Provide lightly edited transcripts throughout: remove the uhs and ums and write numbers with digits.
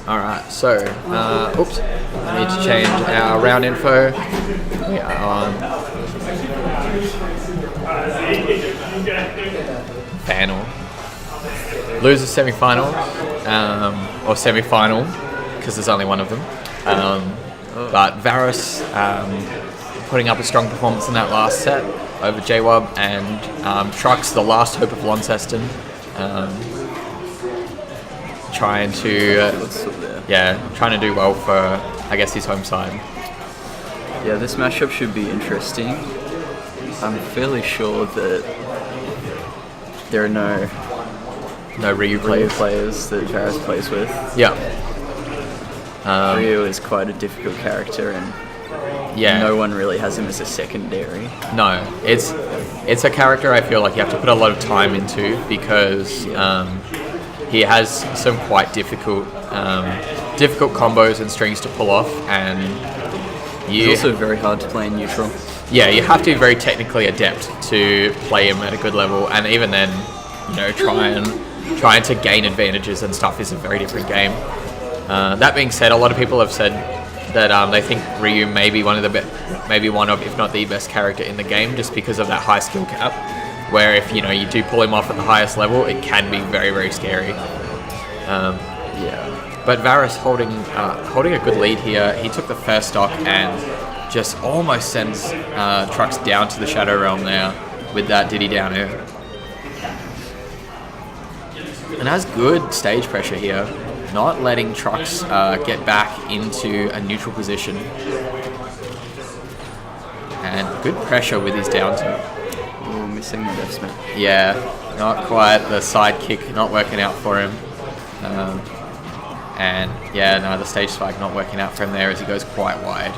Alright, so, oops, I need to change our round info. We are on final. Losers semi-final, or semi-final, because there's only one of them. But Varous putting up a strong performance in that last set over JWub, and Trucks, the last hope of Launceston, trying to do well for, I guess, his home side. Yeah, this matchup should be interesting. I'm fairly sure that there are no Ryu players that Varous plays with. Yeah. Ryu is quite a difficult character, and no one really has him as a secondary. No, it's a character I feel like you have to put a lot of time into, because he has some quite difficult combos and strings to pull off, and it's also very hard to play in neutral. Yeah, you have to be very technically adept to play him at a good level, and even then, trying to gain advantages and stuff is a very different game. That being said, a lot of people have said that they think Ryu may be one of, if not the best character in the game, just because of that high skill cap, where if you do pull him off at the highest level, it can be very, very scary. But Varous holding a good lead here. He took the first stock and just almost sends Trucks down to the Shadow Realm there with that Diddy down air. And has good stage pressure here, not letting Trucks get back into a neutral position. And good pressure with his down tilt. Oh, missing the F smash. Yeah, not quite. The side kick not working out for him. The stage spike not working out for him there as he goes quite wide.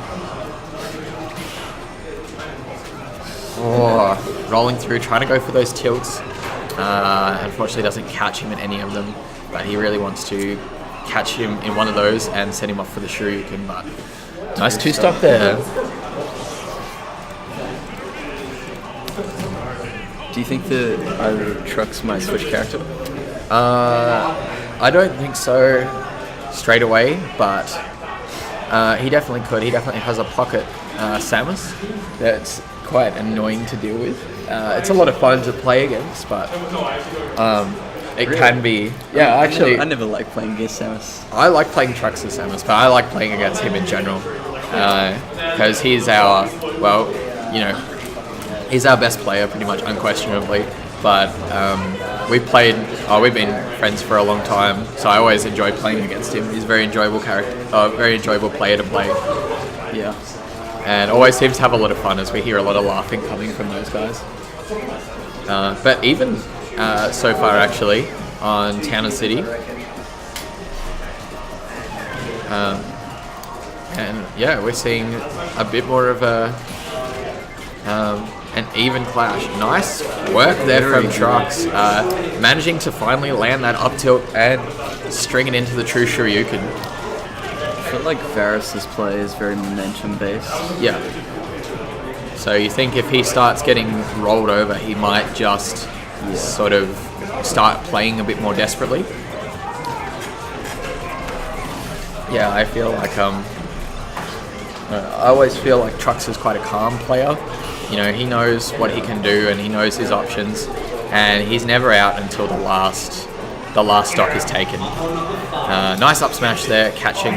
Oh, rolling through, trying to go for those tilts. Unfortunately doesn't catch him in any of them, but he really wants to catch him in one of those and set him off for the Shoryuken. But nice two-stock there. Do you think that either Trucks might switch character? I don't think so straight away, but he definitely could. He definitely has a pocket Samus that's quite annoying to deal with. It's a lot of fun to play against, but it can be. Yeah, actually, I never like playing against Samus. I like playing Trucks as Samus, but I like playing against him in general, because he's our, he's our best player pretty much unquestionably. But we've been friends for a long time, so I always enjoy playing against him. He's a very enjoyable very enjoyable player to play. Yeah. And always seems to have a lot of fun, as we hear a lot of laughing coming from those guys. But even so far, actually, on Town and City, we're seeing a bit more of an even clash. Nice work there from Trucks, managing to finally land that up tilt and string it into the true Shoryuken. I feel like Varus' play is very momentum based. Yeah. So you think if he starts getting rolled over, he might just sort of start playing a bit more desperately? Yeah, I feel like I always feel like Trucks is quite a calm player. He knows what he can do and he knows his options, and he's never out until the last stock is taken. Nice up smash there, catching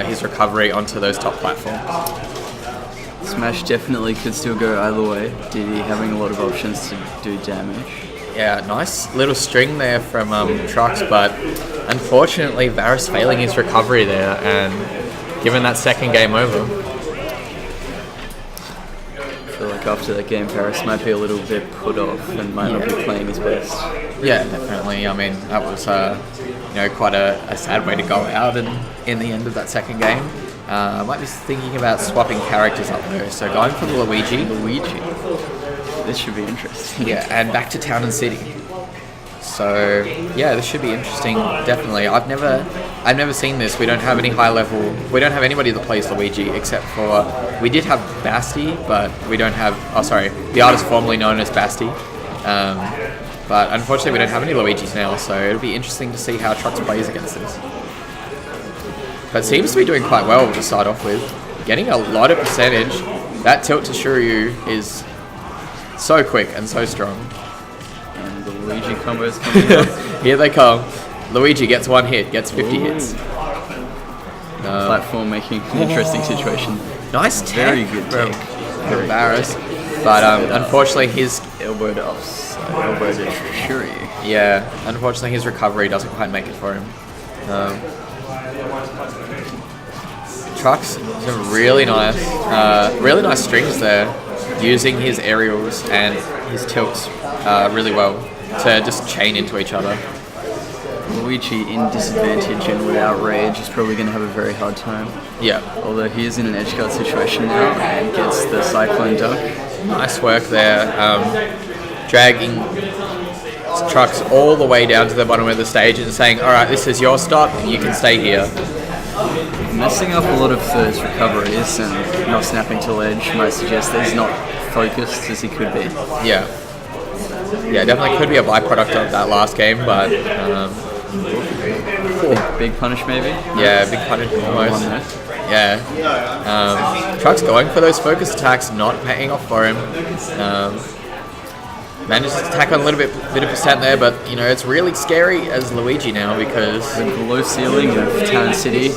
his recovery onto those top platforms. Smash definitely could still go either way. Diddy having a lot of options to do damage. Yeah, nice little string there from Trucks, but unfortunately Varus failing his recovery there and giving that second game over. I feel like after that game, Varus might be a little bit put off and might not be playing his best. Yeah, definitely. I mean, that was quite a sad way to go out in the end of that second game. I might be thinking about swapping characters up there. So going for the Luigi. This should be interesting. Yeah, and back to Town and City. So yeah, this should be interesting. Definitely. I've never seen this. We don't have any high level. We don't have anybody that plays Luigi except for we did have Basti, but we don't have. The artist formerly known as Basti. But unfortunately, we don't have any Luigis now. So it'll be interesting to see how Trucks plays against this. but seems to be doing quite well to start off with. Getting a lot of percentage. That tilt to Shiryu is so quick and so strong. And the Luigi combos coming up. Here they come. Luigi gets 1 hit, gets 50 hits. Platform making an interesting situation. Nice tech Very good from tech. Varous. But unfortunately his Elbow to offside, elbow to Shiryu. Unfortunately his recovery doesn't quite make it for him. Trucks some really nice strings there, using his aerials and his tilts really well to just chain into each other. Luigi in disadvantage and without rage is probably going to have a very hard time. Yeah. Although he is in an edge guard situation now and gets the Cyclone Dunk. Nice work there, dragging Trucks all the way down to the bottom of the stage and saying, alright, this is your stop, you can stay here. Messing up a lot of those recoveries and not snapping to ledge might suggest that he's not focused as he could be. Yeah, definitely could be a byproduct of that last game, but big punish maybe? Yeah, big punish almost. Yeah. Truck's going for those focus attacks, not paying off for him. Manages to tack on a little bit of percent there, but it's really scary as Luigi now because the low ceiling of Town City,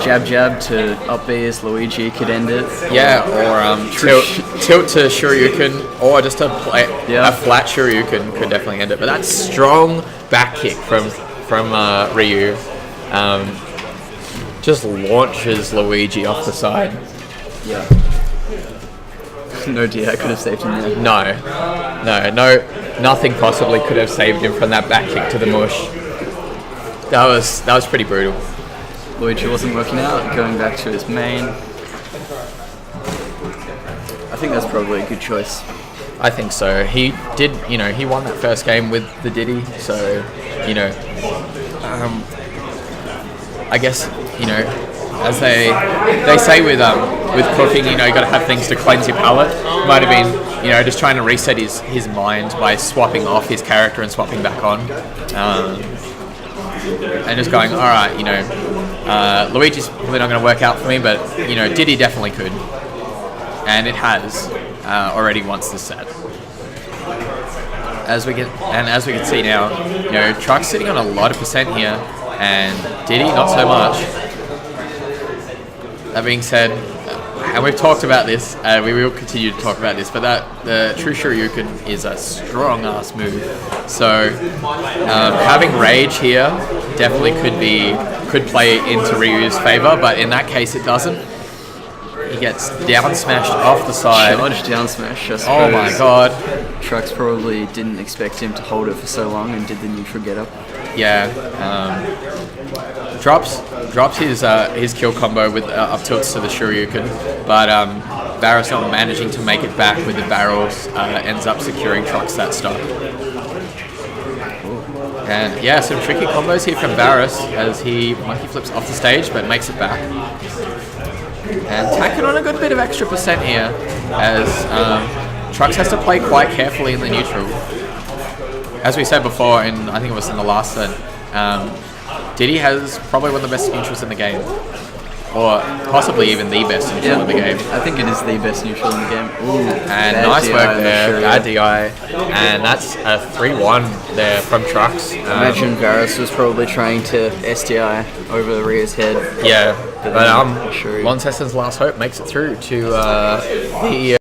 jab to up B as Luigi could end it. Yeah, or tilt to Shoryuken, or just a flat Shoryuken could definitely end it. But that strong back kick from Ryu just launches Luigi off the side. Yeah. No DI could have saved him there. No, nothing possibly could have saved him from that back kick to the mush. That was pretty brutal. Luigi wasn't working out, going back to his main. I think that's probably a good choice. I think so. He did, he won that first game with the Diddy, so, I guess, as they say with cooking, you got to have things to cleanse your palate. Might have been, just trying to reset his mind by swapping off his character and swapping back on, and just going, all right, Luigi's probably not going to work out for me, but Diddy definitely could, and it has already once this set. As we can see now, Truck's sitting on a lot of percent here, and Diddy not so much. That being said, and we've talked about this, we will continue to talk about this, but the true Shoryuken is a strong ass move. So having rage here definitely could play into Ryu's favor, but in that case it doesn't. He gets down smashed off the side. Charged down smash. Oh my god. Trucks probably didn't expect him to hold it for so long and did the neutral get up. Yeah. Drops his kill combo with up tilts to the Shoryuken, but Varous not managing to make it back with the barrels, ends up securing Trucks that stock. And yeah, some tricky combos here from Varous as he monkey flips off the stage but makes it back. And tacking on a good bit of extra percent here as Trucks has to play quite carefully in the neutral. As we said before, I think it was in the last set, Diddy has probably one of the best neutrals in the game. Or possibly even the best neutral in the game. I think it is the best neutral in the game. Ooh, and nice work there, bad DI. And that's a 3-1 there from Trucks. Imagine Varous was probably trying to SDI over the Rhea's head. Yeah, but Launceston's last hope makes it through to the